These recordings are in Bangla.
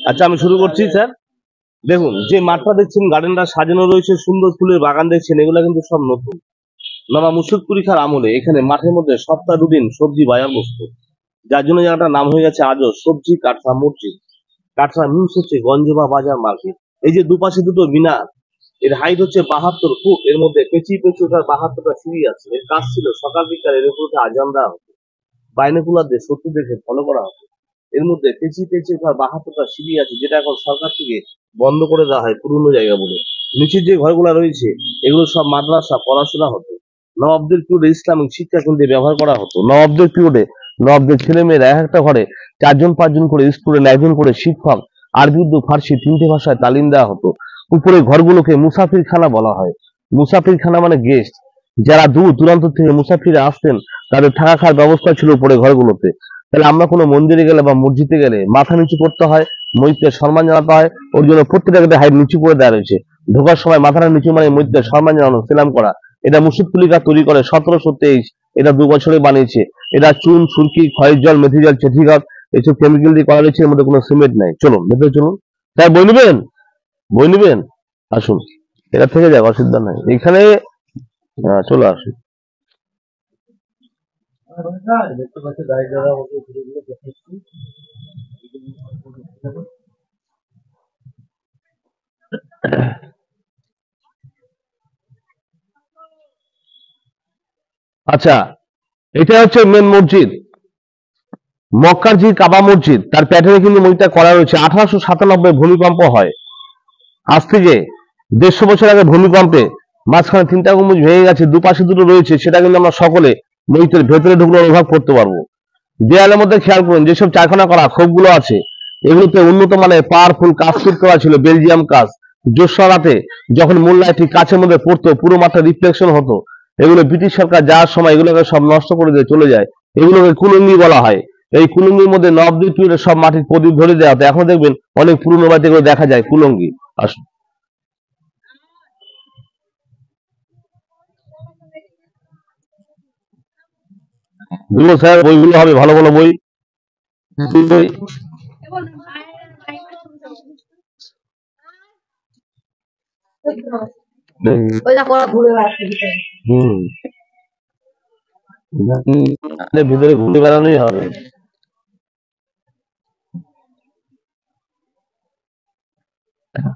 আচ্ছা আমি শুরু করছি স্যার। দেখুন যে মাঠটা দেখছেন, গার্ডেনটা সাজানো রয়েছে, সুন্দর ফুলের বাগান দেখছেন, এগুলো কিন্তু সব নতুন। নবাব মুর্শিদকুলি খাঁর আমলে এখানে মাঠের মধ্যে সপ্তাহে দুদিন সবজি বাজার বসতো, যার জন্য জায়গাটার নাম হয়ে গেছে আজও সবজি কাঠড়া মসজিদ। কাঠড়া মিনস হচ্ছে গঞ্জবা বাজার মার্কেট। এই যে দুপাশে দুটো মিনার, এর হাইট হচ্ছে 72 ফুট। এর মধ্যে পেঁচিয়ে পেঁচিয়ে ওঠার 72টা সিঁড়ি আছে। এর কাজ ছিল সকাল বিকাল এর উপর আজান দেওয়া হতো, বাইনোকুলারদের শত্রু দেখে ফলো করা হতো। এর মধ্যে পেঁচিয়ে পেঁচিয়ে ওঠার 72টা সিঁড়ি আছে, যেটা এখন সরকার থেকে বন্ধ করে দেওয়া হয় পুরনো জায়গা বলে। নিচের যে ঘরগুলো রয়েছে এগুলো সব মাদ্রাসা, পড়াশোনা হতো। নবাবদের পিরিয়ডে ইসলামিক শিক্ষা কেন্দ্রে ব্যবহার করা হতো। নবাবদের পিরিয়ডে নবাবদের ছেলে মেয়েরা এক একটা ঘরে 4 জন 5 জন করে স্টুডেন্ট, 1 জন করে শিক্ষক, আরবি উর্দু ফার্সি 3টে ভাষায় তালিম দেওয়া হতো। উপরে ঘরগুলোকে মুসাফিরখানা বলা হয়। মুসাফিরখানা মানে গেস্ট, যারা দূর দূরান্ত থেকে মুসাফিরে আসতেন তাদের থাকা খাওয়ার ব্যবস্থা ছিল উপরে ঘরগুলোতে। তাহলে আমরা কোনো মন্দিরে গেলে বা মসজিদে গেলে মাথা নিচু করতে হয়, মসজিদের সম্মান জানাতে হয়। ওর জন্য প্রত্যেকটা হাইট নিচু করে দেওয়া রয়েছে। ঢোকার সময় মাথাটা নিচু মানে মসজিদের সম্মান জানানো, সেলাম করা। এটা মুর্শিদকুলি খাঁ তৈরি করে 1723। এটা 2 বছরে বানিয়েছে। এটা চুন, সুরকি, খয়ের জল, মেথি জল, চেঠি গাছ এইসব কেমিক্যাল দিয়ে করা রয়েছে। এর মধ্যে কোনো সিমেন্ট নাই। চলুন ভেতরে চলুন। তাই বই নেবেন, বই নেবেন, আসুন। এটা থেকে যাক, অসুবিধা নাই এখানে। চলে আসুন। আচ্ছা, এটা হচ্ছে মেন মসজিদ, মক্কার যে কাবা মসজিদ, তার প্যাটার্নে কিন্তু মসজিদটা করা রয়েছে। 1897 ভূমিকম্প হয়। আজ থেকে 150 বছর আগে ভূমিকম্পে মাঝখানে 3টা গম্বুজ ভেঙে গেছে, দুপাশে দুটো রয়েছে, সেটা কিন্তু আমরা সকলে মসজিদের ভেতরে ঢুকলে অনুভব করতে পারবো। দেয়ালের মধ্যে খেয়াল করুন যেসব চারখানা করা খোপগুলো আছে, এগুলোতে উন্নত মানের পাওয়ারফুল কাজ ফিট করা ছিল, বেলজিয়াম কাজ। জ্যোৎস্না রাতে যখন মূল্যায় ঠিক কাছের মধ্যে পড়তো, পুরো মাঠটা রিফ্লেকশন হতো। এগুলো ব্রিটিশ সরকার যাওয়ার সময় এগুলোকে সব নষ্ট করে দিয়ে চলে যায়। এগুলোকে কুলুঙ্গি বলা হয়। এই কুলুঙ্গির মধ্যে নবদ্বীপ পিরিয়ডের সব মাটির প্রদীপ ধরে দেওয়া হতো। এখন দেখবেন অনেক পুরনো বাড়িতে এগুলো দেখা যায় কুলুঙ্গি। আসুন। দুটো স্যার বইগুলো হবে ভালো ভালো বই। বই। হুম, ভিতরে ঘুরে বেড়ানোই হবে।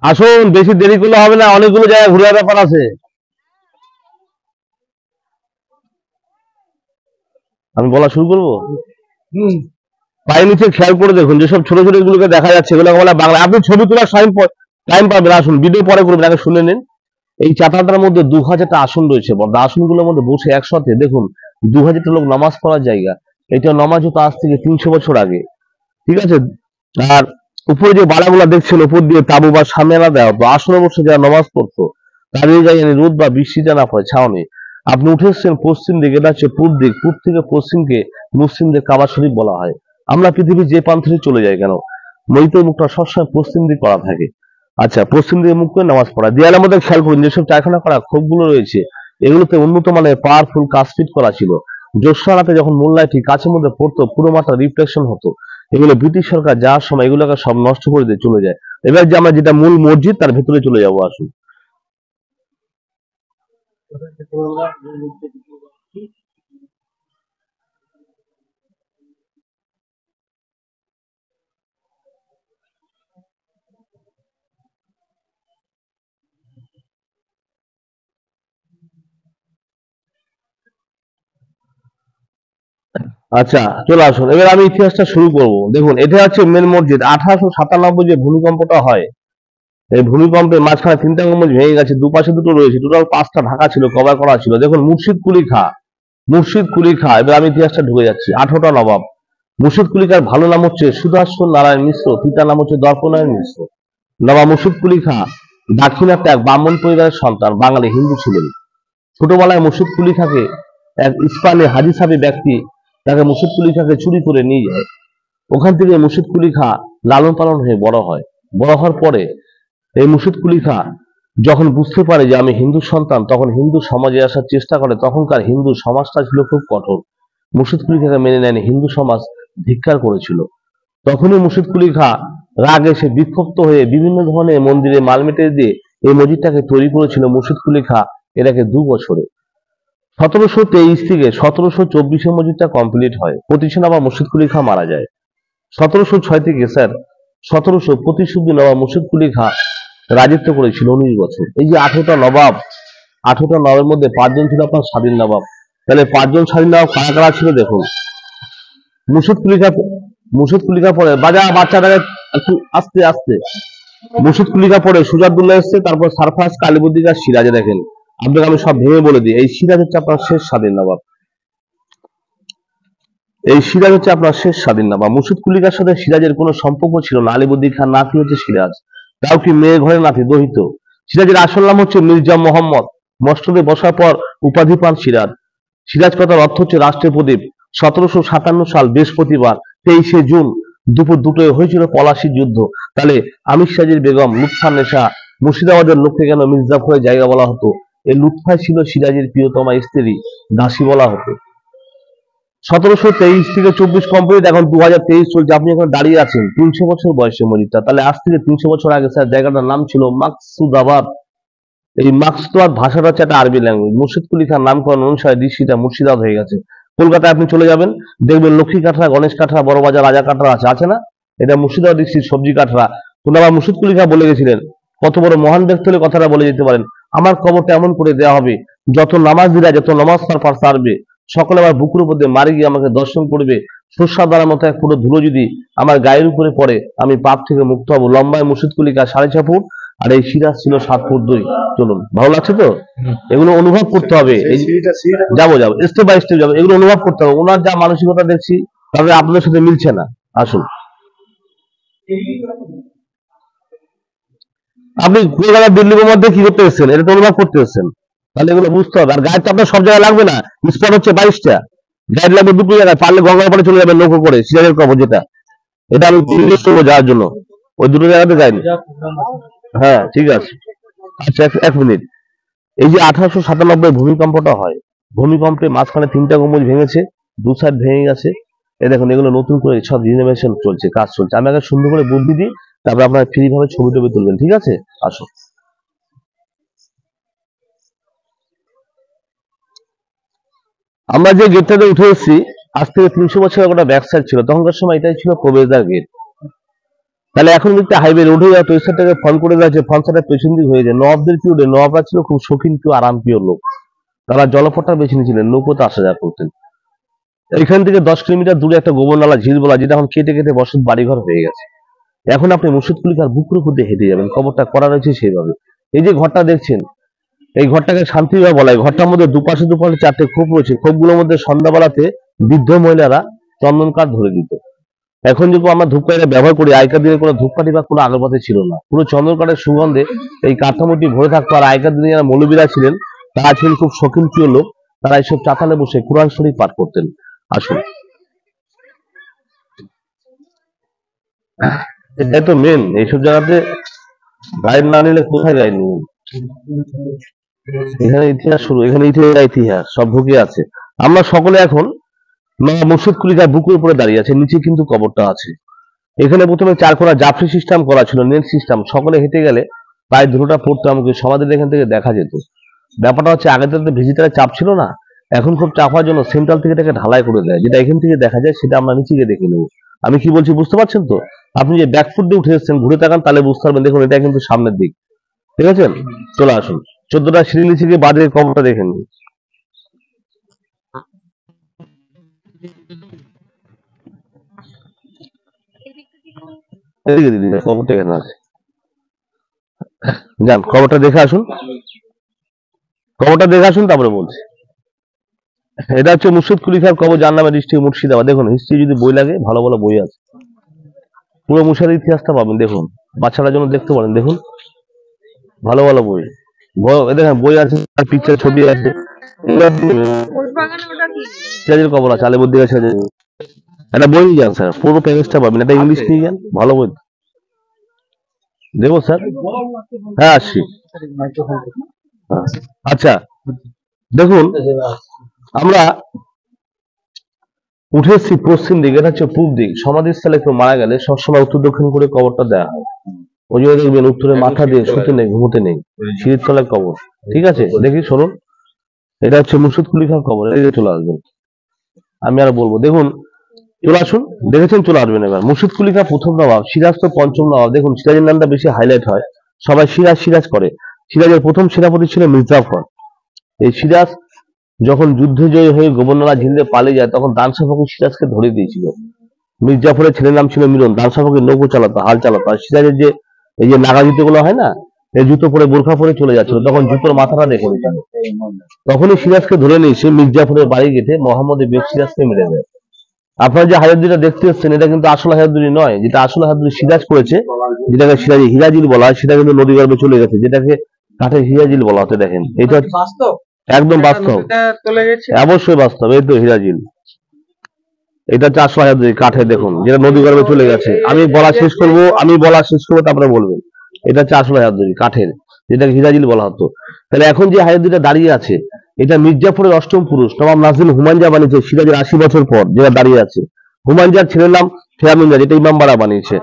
আসুন, বেশি দেরি করলে হবে না, অনেকগুলো জায়গায় ঘুরে ব্যাপার আছে। আমি বলা শুরু করবো। পায়ের নিচে খেয়াল করে দেখুন, যেসব ছোট ছোট এগুলোকে দেখা যাচ্ছে এগুলোকে বলা বাংলা। আপনি ছবি তোলার টাইম পাবেন, আসুন ভিডিও পরে করবেন, আগে শুনে নিন। এই চাতালটার মধ্যে 2000টা আসন রয়েছে। বড় আসনগুলোর মধ্যে বসে একসাথে দেখুন 2000টা লোক নামাজ পড়ার জায়গা। এটা নামাজ হতো আজ থেকে 300 বছর আগে। ঠিক আছে। আর উপরে যে বালাগুলা দেখছেন, উপর দিয়ে তাবু বা সামিয়ানা দেওয়া হতো। আসনে বসে যারা নামাজ পড়তো তাদের জায়গায় রোদ বা বৃষ্টিটা না পড়ে, ছাউনি। আপনি উঠে এসছেন পশ্চিম দিকে, এটা হচ্ছে পূর্ব দিক। পূর্ব থেকে পশ্চিমকে মুসলিমদের কাবা শরীফ বলা হয়। আমরা পৃথিবীর যে প্রান্তে চলে যাই কেন, মসজিদের মুখটা সবসময় পশ্চিম দিক করা থাকে। আচ্ছা, পশ্চিম দিকে মুখ করে নামাজ পড়া। দেয়ালের মধ্যে খেয়াল করুন যেসব চারখানা করা খোপগুলো রয়েছে, এগুলোতে উন্নত মানের পাওয়ারফুল কাজ ফিট করা ছিল। জ্যোৎস্না রাতে যখন মোল্লাইটি কাছের মধ্যে পড়তো, পুরো মাথা রিফ্লেকশন হতো। এগুলো ব্রিটিশ সরকার যাওয়ার সময় এগুলোকে সব নষ্ট করে দিয়ে চলে যায়। এবার যে আমরা যেটা মূল মসজিদ তার ভেতরে চলে যাবো, আসুন। আচ্ছা, চলে আসুন। এবার আমি ইতিহাসটা শুরু করব। দেখুন, এটা হচ্ছে মেন মসজিদ। 1897 যে ভূমিকম্পটা হয়, এই ভূমিকম্পে মাঝখানে 3টা গম্বুজ ভেঙে গেছে, দুপাশে দুটো রয়েছে, টোটাল 5টা ঢাকা ছিল, কভার করা ছিল। দেখুন মুর্শিদ কুলি খাঁ, মুর্শিদ কুলি খাঁ। এবার আমি ইতিহাসটা ঢুকে যাচ্ছি। 18টা নবাব। মুর্শিদ কুলি খাঁর ভালো নাম হচ্ছে সুদর্শন নারায়ণ মিশ্র, পিতার নাম হচ্ছে দর্পনারায়ণ মিশ্র। নবাব মুর্শিদ কুলি খাঁ দাক্ষিণাত্যে এক ব্রাহ্মণ পরিবারের সন্তান, বাঙালি হিন্দু ছিলেন। ছোটবেলায় মুর্শিদ কুলি খাঁকে এক ইস্পাহানি হাজি সাহেব ব্যক্তি তাকে মুর্শিদ কুলি খাঁকে চুরি করে নিয়ে যায়। ওখান থেকে মুর্শিদ কুলি খাঁ লালন পালন হয়ে বড় হয়। বড় হওয়ার পরে এই মুর্শিদ কুলি খাঁ যখন বুঝতে পারে যে আমি হিন্দু সন্তান, তখন হিন্দু সমাজে আসার চেষ্টা করে। তখনকার হিন্দু সমাজটা ছিল খুব কঠোর। মুর্শিদ কুলি খাঁকে মেনে নেয়নি, হিন্দু সমাজ ধিক্কার করেছিল। তখনই মুর্শিদ কুলি খাঁ রাগে সে বিক্ষুব্ধ হয়ে বিভিন্ন ধরনের মন্দিরে মাল মেটে দিয়ে এই মসজিদটাকে তৈরি করেছিল মুর্শিদ কুলি খাঁ। এটাকে 2 বছরে 1723 থেকে 1724 মসজিদটা কমপ্লিট হয়। 25 নবাব মুর্শিদ কুলি খাঁ মারা যায়। 1706 থেকে স্যার 1725 নবাব মুর্শিদ কুলি খাঁ রাজত্ব করেছিল 19 বছর। এই যে 18টা নবাব, 18টা নবাবের মধ্যে 5জন ছিল আপনার স্বাধীন নবাব। তাহলে 5জন স্বাধীন নবাব কারা কারা ছিল দেখুন। মুর্শিদ কুলি খাঁ, মুর্শিদ কুলি খাঁ পরে বাচ্চাটাকে একটু আস্তে আস্তে, মুর্শিদ কুলি খাঁ পরে সুজাউদ্দৌলা এসছে, তারপর সারফারাজ, কালীবুদ্দিন আর সিরাজে। দেখেন আপনাকে আমি সব ভেঙে বলে দিই। এই সিরাজ হচ্ছে আপনার শেষ স্বাধীন নবাব। এই সিরাজ হচ্ছে আপনার শেষ স্বাধীন নবাব। মুর্শিদ কুলি খাঁর সাথে সিরাজের কোনো সম্পর্ক ছিল না। আলীবর্দী খান নাতি হচ্ছে সিরাজ, তাও কি মেয়ে ঘরে নাতি, দহিত। সিরাজের আসল নাম হচ্ছে মির্জা মোহাম্মদ। মসনদে বসার পর উপাধি পান সিরাজ। সিরাজ কথার অর্থ হচ্ছে রাষ্ট্রের প্রদীপ। 1757 সাল বৃহস্পতিবার 23শে জুন দুপুর 2টায় হয়েছিল পলাশীর যুদ্ধ। তাহলে আমির সাজির বেগম লুৎফান্নেসা, মুর্শিদাবাদের লোককে কেন মির্জাফরের জায়গা বলা হতো? এই লুৎফাই ছিল সিরাজের প্রিয়তমা স্ত্রী, দাসী বলা হতো। 1723 থেকে 24 কমপ্লিট, এখন 2023 চলছে। আপনি এখন দাঁড়িয়ে আছেন 300 বছর বয়সে মসজিদটা। তাহলে আজ থেকে 300 বছর আগে স্যার জায়গাটার নাম ছিল মাকসুদাবাদ। এই মাকসুদাবাদ ভাষাটা হচ্ছে একটা আরবি ল্যাঙ্গুয়েজ। মুর্শিদ কুলি খান নামকরণ অনুসারে ডিস্ট্রিক্টটা মুর্শিদাবাদ হয়ে গেছে। কলকাতায় আপনি চলে যাবেন, দেখবেন লক্ষ্মী কাঠড়া, গণেশ কাঠড়া, বড়বাজার, রাজা কাঠড়া আছে, আছে না? এটা মুর্শিদাবাদ ডিস্ট্রিক্ট সবজি কাঠড়া। কোন আবার মুর্শিদ কুলি খান বলে গেছিলেন, কত বড় মহান ব্যক্তি হলে কথাটা বলে যেতে পারেন, আমার কবরটা এমন করে দেওয়া হবে, যত নামাজীরা যত নামাজ সারবে সকলে আমার বুকুর উপর দিয়ে মারি গিয়ে আমাকে দর্শন করবে। সর্ষা দ্বারা মতো এক পুরো ধুলো যদি আমার গায়ের উপরে পড়ে, আমি পাপ থেকে মুক্ত হব। লম্বায় মুর্শিদ কুলি খান 6.5 ফুট, আর এই সিরাজ ছিল 7 ফুট 2। চলুন, ভালো লাগছে তো? এগুলো অনুভব করতে হবে। এই যাবো যাবো স্টেপ বাই স্টেপ যাবো, এগুলো অনুভব করতে হবে। ওনার যা মানসিকতা দেখছি তবে আপনাদের সাথে মিলছে না। আসুন, আপনি কলকাতা দিল্লির মধ্যে কি করতে এসেছেন, এটা তো অনুভব করতে এসেছেন। তাহলে এগুলো বুঝতে হবে। আর গাইড তো আপনার সব জায়গায় লাগবে না। স্পট হচ্ছে 22টা, গাইড লাগবে 2টো জায়গায়। পারলে গঙ্গার পরে চলে যাবেন নৌকো করে, সিরাজের কবর যেটা, এটা আমি জিজ্ঞেস করবো যাওয়ার জন্য। ওই 2টো জায়গাতে যাইনি। হ্যাঁ ঠিক আছে। আচ্ছা, এক মিনিট। এই যে 1897 ভূমিকম্পটা হয়, ভূমিকম্পে মাঝখানে 3টা গম্বুজ ভেঙেছে, 2 সাইড ভেঙে গেছে। এই দেখুন, এগুলো নতুন করে সব রিনোভেশন চলছে, কাজ চলছে। আমি আগে সুন্দর করে বুদ্ধি দিই, তারপরে আপনারা ফ্রি ভাবে ছবি টবি তুলবেন, ঠিক আছে? আসো। আমরা যে গেটটাতে উঠে এসেছি, আজ থেকে 300 বছর আগে ওটা ব্যাক সাইড ছিল। তখনকার সময় এটাই ছিল প্রবেশদ্বার গেট। তাহলে এখন কিন্তু হাইওয়ে উঠে যাওয়া, তো এই সাইডটাকে ফ্রন্ট করে দেওয়া হয়েছে, ফ্রন্ট সাইডটা পেছন দিক হয়ে যায়। নবাবদের পিরিয়ডে নবাবরা ছিল খুব শৌখিন, কেউ আরাম প্রিয় লোক। তারা জলপথটা বেছে নিয়েছিলেন, নৌকোতে আসা যাওয়া করতেন। এখান থেকে 10 কিলোমিটার দূরে একটা গোবরনালা ঝিল বলা, যেটা এখন কেটে কেটে বসত বাড়িঘর হয়ে গেছে। এখন আপনি মুর্শিদ কুলি খাঁর বুকুর উপর দিয়ে হেঁটে যাবেন, কবরটা করা রয়েছে সেইভাবে। এই যে ঘরটা দেখছেন, এই ঘরটাকে শান্তিবিবাহ বলা হয়। ঘরটার মধ্যে দুপাশে দুপাশে 4টে খোপ রয়েছে। খোপগুলোর মধ্যে সন্ধ্যাবেলাতে বৃদ্ধ মহিলারা চন্দন কাঠ ধরে দিত। এখন যখন আমরা ধূপকাঠিটা ব্যবহার করি, আগেকার দিনে কোনো ধূপকাঠি বা কোনো আগরবাতি ছিল না, পুরো চন্দন কাঠের সুগন্ধে এই কাঠামোটি ভরে থাকতো। আর আগেকার দিনে যারা মৌলবীরা ছিলেন, তারা ছিলেন খুব শৌখিন প্রিয় লোক। তারা এইসব চাতালে বসে কোরআন শরীফ পাঠ করতেন। আসুন, এটাই তো মেন। এইসব জায়গাতে গাইড না নিলে কোথায় গাইড নিবেন? এখানে ইতিহাস শুরু, এখানে ইতিহাস সব ঢুকে আছে। আমরা সকলে এখন মুর্শিদ কুলি খাঁর বুকের উপরে দাঁড়িয়ে আছে, নিচে কিন্তু কবরটা আছে। এখানে প্রথমে 4 কোণা জাফরি সিস্টেম করা ছিল, নেট সিস্টেম। সকলে হেঁটে গেলে প্রায় ধুলোটা পড়তো, আমাকে সমাধির এখান থেকে দেখা যেত। ব্যাপারটা হচ্ছে, আগে তো ভিজিটারের চাপ ছিল না, এখন খুব চাপ হওয়ার জন্য সেন্ট্রাল থেকে এটাকে ঢালাই করে দেয়। যেটা এখান থেকে দেখা যায় সেটা আমরা নিচে গিয়ে দেখে নেবো। আমি কি বলছি বুঝতে পারছেন তো? আপনি যে ব্যাকফুট দিয়ে উঠে এসেছেন, ঘুরে তাকান, তাহলে বুঝতে পারবেন। দেখুন, এটা কিন্তু সামনের দিক, ঠিক আছে? চলে আসুন, 14টা সিঁড়ি নিচে গিয়ে বাঁদিকে কবরটা দেখে নিন। এদিকে দিদি, কবরটা এখানে আছে। যান, কবরটা দেখে আসুন, কবরটা দেখে আসুন, তারপরে বলছি। এটা হচ্ছে মুর্শিদ কুলি খাঁর কবর, যার নামে ডিস্ট্রিক্ট মুর্শিদাবাদ। দেখুন, হিস্ট্রি যদি বই লাগে, ভালো ভালো বই আছে, পুরো মুর্শিদাবাদের ইতিহাসটা পাবেন। দেখুন, বাচ্চারা জন্য দেখতে পারেন, দেখুন ভালো ভালো বই। দেখেন বই আছে, পিকচার ছবি আছে। সিরাজের কবর আছে, আলিবর্দী আছে। একটা বই নিয়ে যান স্যার, পুরো প্যাকেজটা পাবেন। একটা ইংলিশ নিয়ে যান, ভালো বই দেবো স্যার। হ্যাঁ, আসছি। আচ্ছা, দেখুন, আমরা উঠে এসছি পশ্চিম দিকে, এটা হচ্ছে পূর্ব দিক। সমাধিস্থলে কেউ মারা গেলে সবসময় উত্তর দক্ষিণ করে কবরটা দেওয়া হয়। ওই জন্য দেখবেন উত্তরে মাথা দিয়ে শুতে নেই, ঘুমোতে নেই, সিঁড়ির তলায় কবর। ঠিক আছে, দেখি শুনুন, এটা হচ্ছে মুর্শিদ কুলি খান কবর। এই যে চলে আসবেন, আমি আর বলবো। দেখুন, চলে আসুন, দেখেছেন, চলে আসবেন এবার। মুর্শিদ কুলি খান প্রথম নবাব, সিরাজ তো পঞ্চম নবাব। দেখুন, সিরাজের নামটা বেশি হাইলাইট হয়, সবাই সিরাজ সিরাজ করে। সিরাজের প্রথম সেনাপতি ছিল মির্জাফর। এই সিরাজ যখন যুদ্ধে জয়ী হয়ে গভর্নরা ঝিলতে পালিয়ে যায়, তখন দানশাহ ফকির সিরাজকে ধরে দিয়েছিল। মির্জাফরের ছেলের নাম ছিল মিলন। দানশাহ ফকির নৌকো চালাতো, হাল চালাতো। আর সিরাজের যে এই যে নাগা জুতোগুলো হয় না, এই জুতো পরে বোরখা পরে চলে যাচ্ছিল, তখন জুতোর মাথাটা দেখে নিয়েছিল। তখনই সিরাজকে ধরে নিয়ে সে মির্জাফরের বাড়ি গেটে মোহাম্মদ বেগ সিরাজকে মেরে দেয়। আপনারা যে হাজারদুরিটা দেখতে এসছেন, এটা কিন্তু আসল হাজারদুরি নয়। যেটা আসল হাজারদুরি সিরাজ করেছে, যেটাকে সিরাজি হিরাজিল বলা হয়, সেটা কিন্তু নদীগর্ভে চলে গেছে, যেটাকে কাঠে হিরাজিল বলা হতে। দেখেন, এটা একদম বাস্তব, অবশ্যই বাস্তব। এই তো হিরাজিল, এটা 4,000 কাঠে, দেখুন, যেটা নদীগর্ভে চলে গেছে। আমি বলা শেষ করবো, তারপরে বলবেন। এটা 4,000 কাঠের, যেটাকে হিরাজিল বলা হতো। তাহলে এখন যে হাজারদুরিটা দাঁড়িয়ে আছে, এটা মির্জাফরের অষ্টম পুরুষ নবাব নাজিম হুমায়ুন বানিয়েছে সিরাজের 80 বছর পর, যেটা দাঁড়িয়ে আছে। হুমায়ুন ছেলের নাম ফেরামিন্দা, যেটা ইমামবাড়া বানিয়েছে।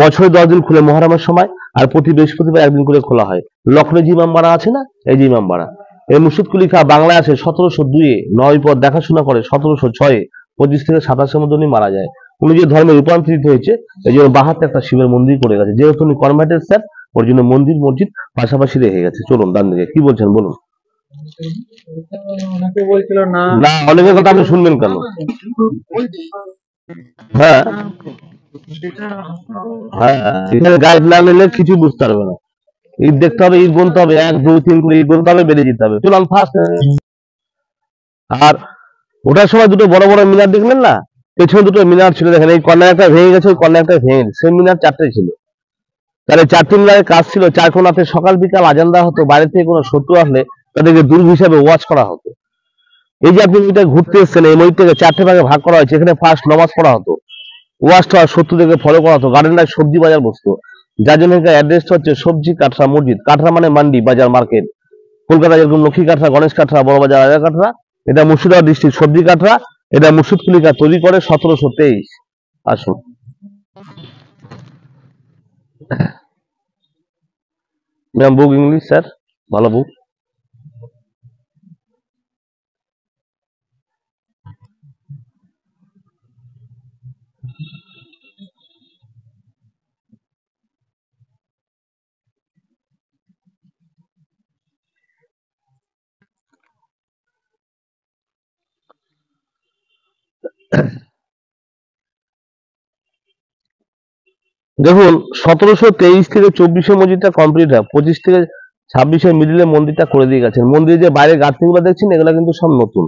বছরে 10 দিন খুলে মহরমের সময়, আর প্রতি বৃহস্পতিবার একদিন করে খোলা হয়। লখনৌ যে ইমামবাড়া আছে না, এই যে ইমামবাড়া। এই মুর্শিদ কুলি খাঁ বাংলায় আসে 1702-এ, 9 পদ দেখাশোনা করে 1706-এ, 25 থেকে 27-এর মধ্যে উনি মারা যায়। উনি যে ধর্মে রূপান্তরিত হয়েছে, এই জন্য বাহাতে একটা শিবের মন্দির করে গেছে। যেহেতু উনি কনভার্টেড স্যার, ওর জন্য মন্দির মসজিদ পাশাপাশি রেখে গেছে। চলুন ডান দিকে, কি বলছেন বলুন। অনেকে বলছিল না, না, অনেকের কথা আপনি শুনবেন কেন? হ্যাঁ হ্যাঁ, এখানে গাইড না নিলে কিছু বুঝতে পারবে না। ঈদ দেখতে হবে, ঈদ গুনতে হবে, 1 2 3 করে ঈদ গুনতে হবে, বেরিয়ে যেতে হবে। চলুন ফার্স্ট। আর ওটার সময় দুটো বড় বড় মিনার দেখলেন না, পেছনে দুটো মিনার ছিল। দেখেন, এই কর্নার একটা ভেঙে গেছে, ওই কর্নার একটা ভেঙে গেছে। সেই মিনার 4টে ছিল। তাহলে 4টি মিনারের কাজ ছিল, 4 কোণাতে সকাল বিকাল আজান দেওয়া হতো। বাইরে থেকে কোনো শত্রু আসলে তাদেরকে দুর্গ হিসাবে ওয়াচ করা হতো। এই যে আপনি এটা ঘুরতে এসছেন, এই মসজিদটাকে 4টে ভাগে ভাগ করা হয়েছে। এখানে ফার্স্ট নামাজ পড়া হতো, ওয়াচটা শত্রুদেরকে ফলো করা হতো। গার্ডেনটায় সবজি বাজার বসতো, যার জন্য এখানে অ্যাড্রেসটা হচ্ছে সবজি কাঠরা মসজিদ। কাঠরা মানে মান্ডি, বাজার, মার্কেট। কলকাতা যেরকম লক্ষ্মী কাঠরা, গণেশ কাঠরা, বড় বাজার, রাজা কাঠরা, এটা মুর্শিদাবাদ ডিস্ট্রিক্ট সবজি কাঠরা। এটা মুর্শিদ কুলি খাঁ তৈরি করে 1723। আসুন, ম্যাম বুক ইংলিশ স্যার, ভালো বুক। দেখুন, 1723 থেকে 24-এ মসজিদটা কমপ্লিট হয়। 25 থেকে 26-এর মিডিলে মন্দিরটা করে দিয়ে গেছেন। মন্দিরের যে বাইরে গাঁথনিগুলো দেখছেন, এগুলো কিন্তু সব নতুন।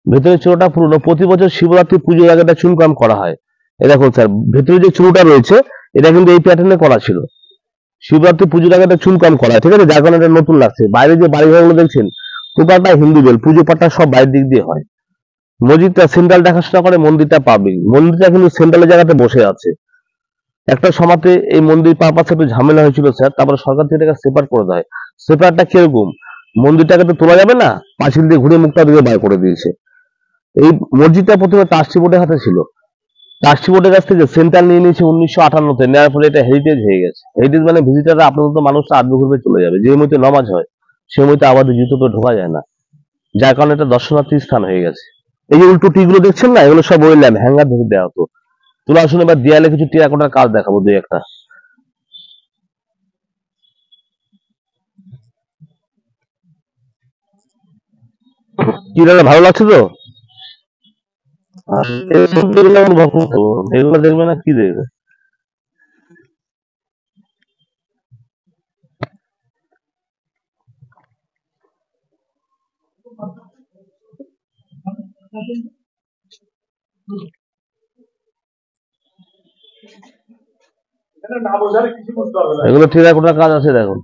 ভেতরে চুলোটা পুরনো। প্রতি বছর শিবরাত্রি পুজোর আগে একটা চুনকাম করা হয়। এই দেখুন স্যার, ভেতরে যে চুলোটা রয়েছে, এটা কিন্তু এই প্যাটার্নে করা ছিল। শিবরাত্রি পুজোর আগে একটা চুনকাম করা হয়, ঠিক আছে, যার কারণে এটা নতুন লাগছে। বাইরে যে বাড়িঘরগুলো দেখছেন, টোটালটা হিন্দু বেল, পুজো পাঠটা সব বাইরের দিক দিয়ে হয়। মসজিদটা সেন্ট্রাল দেখাশোনা করে, মন্দিরটা পাবলিক। মন্দিরটা কিন্তু সেন্ট্রালের জায়গাতে বসে আছে। একটা সময়তে এই মন্দির পারপাসে একটু ঝামেলা হয়েছিল স্যার, তারপরে সরকার থেকে এটাকে সেপারেট করে দেয়। সেপারেটটা কিরকম, মন্দিরটাকে তো তোলা যাবে না, পাঁচিল দিয়ে ঘুরে মুখটা দিয়ে বার করে দিয়েছে। এই মসজিদটা প্রথমে ট্রাস্টি বোর্ডের হাতে ছিল। ট্রাস্টি বোর্ডের কাছ থেকে সেন্ট্রাল নিয়ে নিয়েছে 1958-তে। নেওয়ার ফলে এটা হেরিটেজ হয়ে গেছে। হেরিটেজ মানে ভিজিটাররা আপনার মতো মানুষরা আড্ডু ঘুরবে চলে যাবে। যে মুহূর্তে নামাজ হয়, সে মুহূর্তে আবার জুতো তো ঢোকা যায় না, যার কারণে এটা দর্শনার্থী স্থান হয়ে গেছে। এই যে উল্টো টিগুলো দেখছেন না, এগুলো সব ওই ল্যাম্প হ্যাঙ্গার ধরে দেওয়া হতো। তোলা আসুন, এবার দেয়ালে কিছু টেরাকোটার কাজ দেখাবো, দুই একটা। কি দাদা, ভালো লাগছে তো? এগুলো অনুভব করতে হবে। এগুলো দেখবে না, কি দেখবে? এগুলো টেরাকোটার কাজ আছে, দেখুন।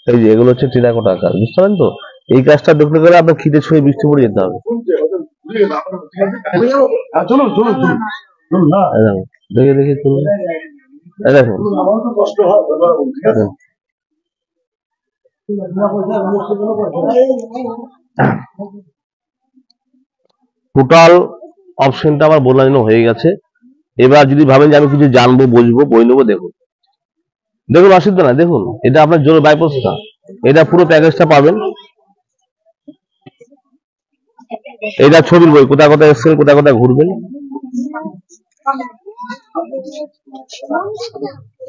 এই যে এগুলো হচ্ছে টেরাকোটার কাজ, বুঝতে পারেন তো? এই কাজটা দেখতে গেলে আপনার খিদে ছুঁয়ে বৃষ্টি পড়ে যেতে হবে। চলুন চলুন চলুন, দেখে দেখে চলুন। দেখুন, টোটাল অপশনটা আমার বোঝানো হয়ে গেছে। এবার যদি ভাবেন যে আমি কিছু জানবো, বুঝবো, বই নেবো, দেখুন দেখুন অসুবিধা না, দেখুন এটা আপনার জোর বাইপোস্টটা, এটা পুরো প্যাকেজটা পাবেন। এটা ছবির বই, কোথায় কোথায় এসছেন, কোথায় কোথায় ঘুরবেন,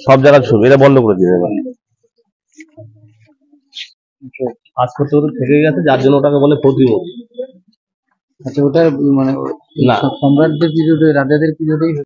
সব জায়গার ছবি। এটা বন্ধ করে দিন এবার। কাজ করতে করতে থেকে গেছে, যার জন্য ওটাকে বলে প্রতিমূর্তি। আচ্ছা, ওটা মানে না, সম্রাটদের পিরিয়ডে, রাজাদের পিরিয়ডেই